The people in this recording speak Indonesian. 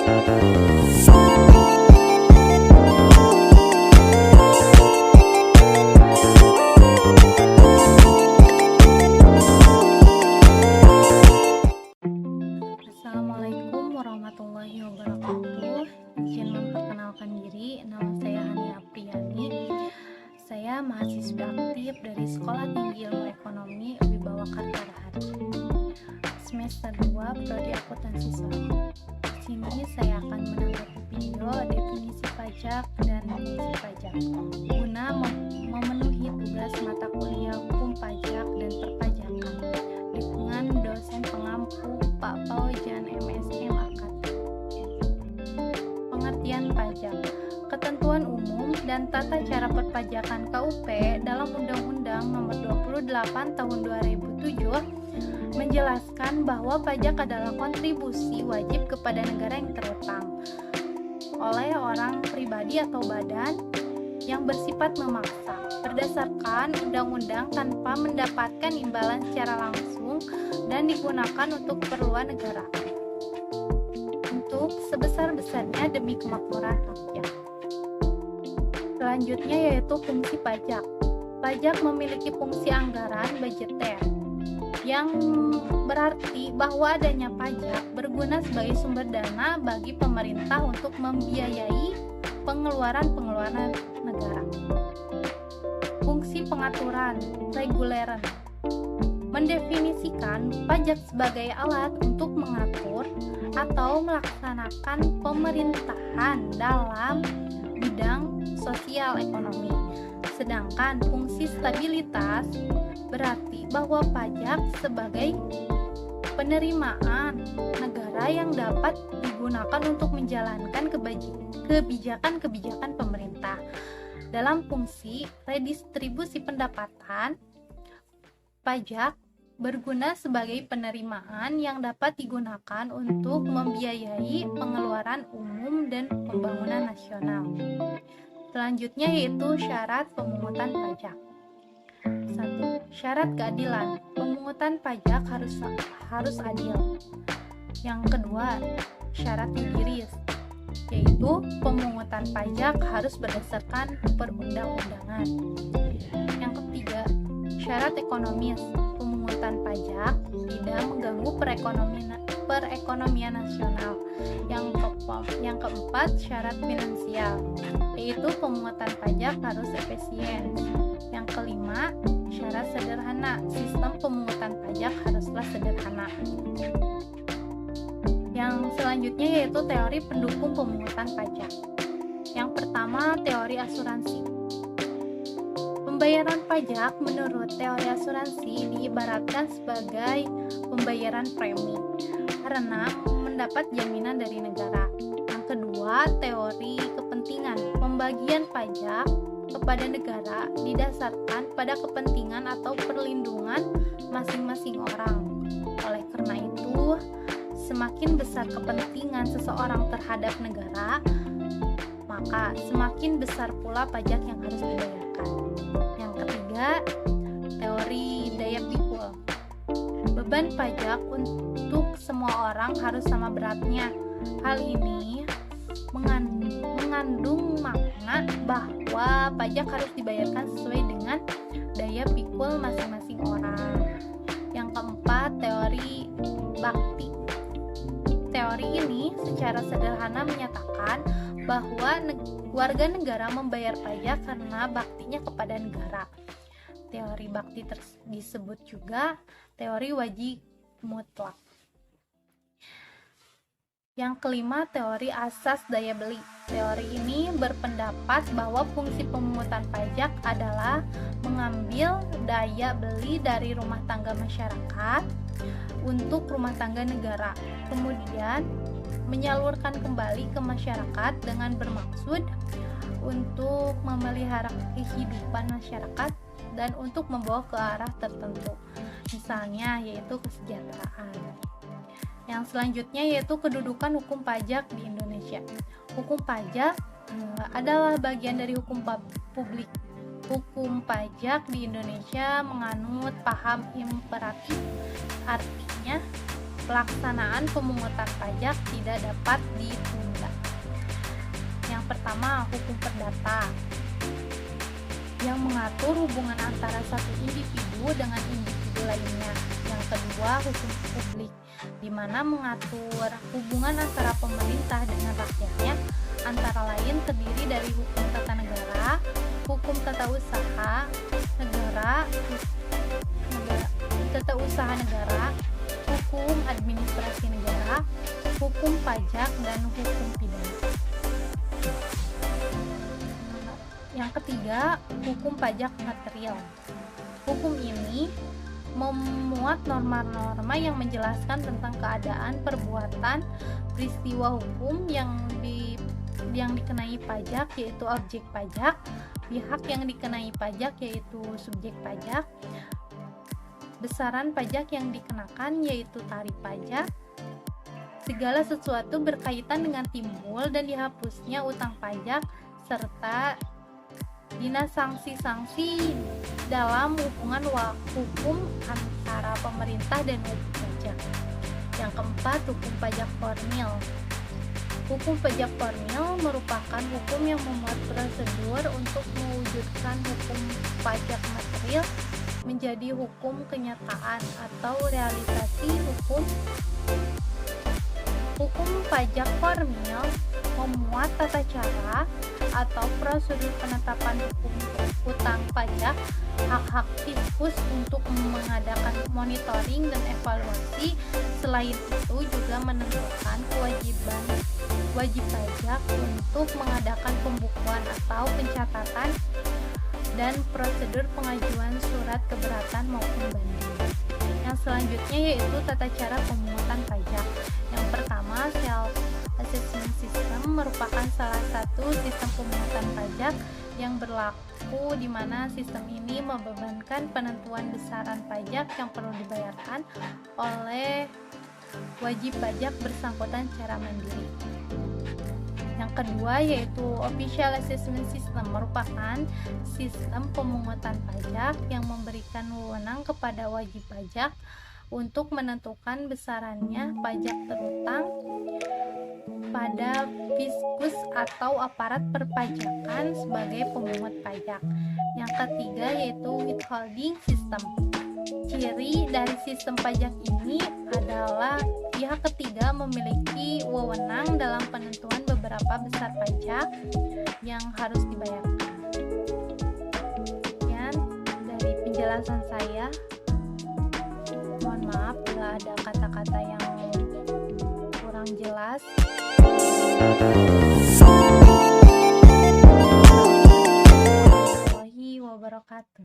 Assalamualaikum warahmatullahi wabarakatuh. Izin memperkenalkan diri, nama saya Hani Apriani. Saya mahasiswa aktif dari Sekolah Tinggi Ilmu Ekonomi Wibawa Kartarahan. Semester 2 Prodi Akuntansi Sosial. Di sini saya akan menanggapi video definisi pajak dan fungsi pajak guna memenuhi tugas mata kuliah hukum pajak dan perpajakan dengan dosen pengampu Pak Paujan MSM Akad. Pengertian pajak, ketentuan umum dan tata cara perpajakan KUP dalam Undang-Undang Nomor 28 Tahun 2007 menjelaskan bahwa pajak adalah kontribusi wajib kepada negara yang terutang oleh orang pribadi atau badan yang bersifat memaksa berdasarkan undang-undang tanpa mendapatkan imbalan secara langsung dan digunakan untuk keperluan negara untuk sebesar-besarnya demi kemakmuran rakyat. Selanjutnya yaitu fungsi pajak. Pajak memiliki fungsi anggaran budgeter yang berarti bahwa adanya pajak berguna sebagai sumber dana bagi pemerintah untuk membiayai pengeluaran negara. Fungsi pengaturan, reguleran, mendefinisikan pajak sebagai alat untuk mengatur atau melaksanakan pemerintahan dalam bidang sosial ekonomi. Sedangkan fungsi stabilitas berarti bahwa pajak sebagai penerimaan negara yang dapat digunakan untuk menjalankan kebijakan-kebijakan pemerintah. Dalam fungsi redistribusi pendapatan, pajak berguna sebagai penerimaan yang dapat digunakan untuk membiayai pengeluaran umum dan pembangunan nasional. Selanjutnya yaitu syarat pemungutan pajak. 1. Syarat keadilan. Pemungutan pajak harus adil. Yang kedua, syarat empiris, yaitu pemungutan pajak harus berdasarkan perundang-undangan. Yang ketiga, syarat ekonomis. Pemungutan pajak tidak mengganggu perekonomian nasional. Yang keempat, syarat finansial, yaitu pemungutan pajak harus efisien. Yang kelima, syarat sederhana. Sistem pemungutan pajak haruslah sederhana. Yang selanjutnya yaitu teori pendukung pemungutan pajak. Yang pertama, teori asuransi. Pembayaran pajak menurut teori asuransi diibaratkan sebagai pembayaran premi karena mendapat jaminan dari negara. Yang kedua, teori kepentingan. Pembagian pajak kepada negara didasarkan pada kepentingan atau perlindungan masing-masing orang. Oleh karena itu, semakin besar kepentingan seseorang terhadap negara, maka semakin besar pula pajak yang harus dibayarkan. Yang ketiga, teori daya pikul. Beban pajak untuk semua orang harus sama beratnya. Hal ini mengandung makna bahwa pajak harus dibayarkan sesuai dengan daya pikul masing-masing orang. Yang keempat, teori bakti. Teori ini secara sederhana menyatakan bahwa warga negara membayar pajak karena baktinya kepada negara. Teori bakti disebut juga teori wajib mutlak. Yang kelima, teori asas daya beli. Teori ini berpendapat bahwa fungsi pemungutan pajak adalah mengambil daya beli dari rumah tangga masyarakat untuk rumah tangga negara, kemudian menyalurkan kembali ke masyarakat dengan bermaksud untuk memelihara kehidupan masyarakat dan untuk membawa ke arah tertentu, misalnya yaitu kesejahteraan. Yang selanjutnya yaitu kedudukan hukum pajak di Indonesia. Hukum pajak adalah bagian dari hukum publik. Hukum pajak di Indonesia menganut paham imperatif, artinya pelaksanaan pemungutan pajak tidak dapat ditunda. Yang pertama, hukum perdata yang mengatur hubungan antara satu individu dengan individu lainnya. Yang kedua, hukum publik di mana mengatur hubungan antara pemerintah dengan rakyatnya, antara lain terdiri dari hukum tata negara, hukum tata usaha negara, hukum administrasi negara, hukum pajak, dan hukum pidana. Yang ketiga, hukum pajak material. Hukum ini memuat norma-norma yang menjelaskan tentang keadaan, perbuatan, peristiwa hukum yang dikenai pajak, yaitu objek pajak, pihak yang dikenai pajak, yaitu subjek pajak, besaran pajak yang dikenakan, yaitu tarif pajak, segala sesuatu berkaitan dengan timbul dan dihapusnya utang pajak, serta dina sanksi-sanksi dalam hubungan hukum antara pemerintah dan wajib pajak. Yang keempat, hukum pajak formil. Hukum pajak formil merupakan hukum yang memuat prosedur untuk mewujudkan hukum pajak material menjadi hukum kenyataan atau realisasi hukum. Hukum pajak formil memuat tata cara atau prosedur penetapan hukum utang pajak, hak-hak fiskus untuk mengadakan monitoring dan evaluasi. Selain itu juga menentukan kewajiban wajib pajak untuk mengadakan pembukuan atau pencatatan dan prosedur pengajuan surat keberatan maupun banding. Yang selanjutnya yaitu tata cara pemungutan pajak. Yang pertama, self assessment system merupakan salah satu sistem pemungutan pajak yang berlaku di mana sistem ini membebankan penentuan besaran pajak yang perlu dibayarkan oleh wajib pajak bersangkutan secara mandiri. Yang kedua yaitu official assessment system merupakan sistem pemungutan pajak yang memberikan wewenang kepada wajib pajak untuk menentukan besarannya pajak terutang pada fiskus atau aparat perpajakan sebagai pemungut pajak. Yang ketiga yaitu withholding system. Ciri dari sistem pajak ini adalah pihak ketiga memiliki wewenang dalam penentuan beberapa besar pajak yang harus dibayarkan. Sekian dari penjelasan saya. Mohon maaf bila ada kata-kata yang kurang jelas. Warahmatullahi wabarakatuh.